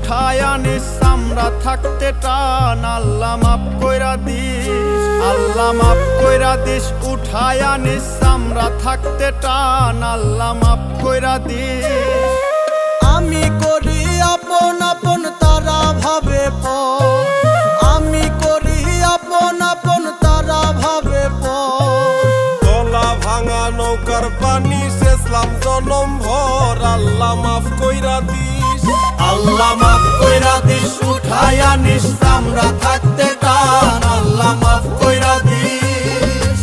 উঠায়া নিস আমরা থাকতে টান আল্লাহ মাফ কইরা দিস, আল্লাহ মাফ কইরা দিস। উঠায়া নিস আমরা থাকতে টান আল্লাহ মাফ কইরা দিস। আমি করি আপন আপন তারা ভাবে পর, আমি করি আপন আপন তারা ভাবে পর। গলা ভাঙা নৌকার পানি শেষলাম জনম ভর আল্লাহ মাফ কইরা দিস, আল্লাহ মাফ কইরা দিস। উঠায়া নিস আমরা থাকতে টান আল্লাহ মাফ কইরা দিস।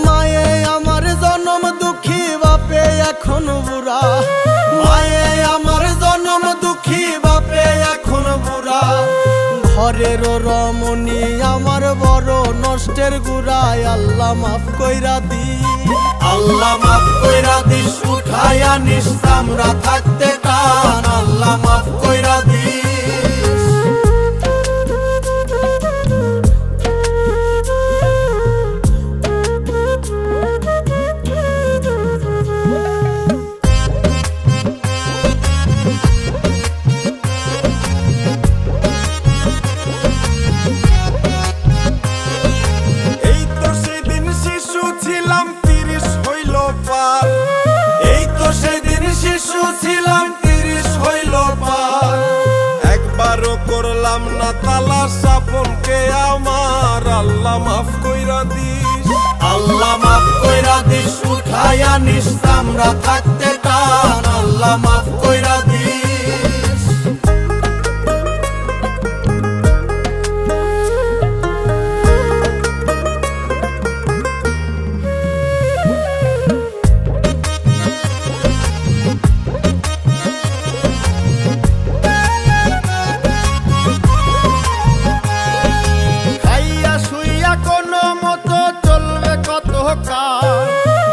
মায়ে আমার জনম দুঃখী বাপে এখন বুড়া, মায়ে আমার জনম দুঃখী বাপে এখন বুড়া। ঘরের রমণী আমার বড় নষ্টের গুড়ায় আল্লাহ মাফ কইরা দিস, আল্লাহ মাফ কইরা দিস। উঠায়া নিস আমরা থাকতে টান আল্লাহ মাফ কইরা দিস। এই তো সেদিন শিশু ছিলাম 30 হইল পার, এই তো সেদিন শিশু ছিলাম 30 হইল পার। একবারও করলাম না তালাশ আপনকে আমার আল্লাহ মাফ কইরা দিস, আল্লাহ মাফ কইরা দিস। উঠায়া নিস আমরা থাকতে টান আল্লাহ মাফ কইরা দিস। খাইয়া শুইয়া কোনো মতো চলবে কত কাল,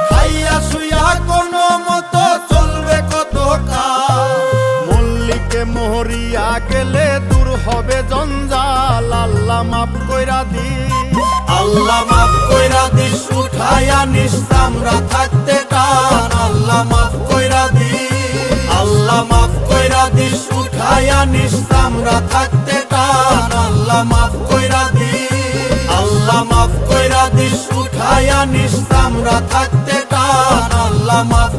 খাইয়া শুইয়া কোনো মতো চলবে কত কাল। মল্লিকে মরিয়া গেলে দূর হবে জঞ্জাল আল্লাহ মাফ কইরা দিস, আল্লাহ মাফ কইরা দিস। উঠায়া নিস আমরা থাকতে টান আল্লাহ মাফ কইরা দিস, আল্লাহ মাফ কইরা দিস। উঠায়া নিস আমরা থাকতে টান আল্লাহ মাফ কইরা দিস, আল্লাহ মাফ কইরা দিস। উঠায়া নিস আমরা থাকতে টান আল্লাহ মাফ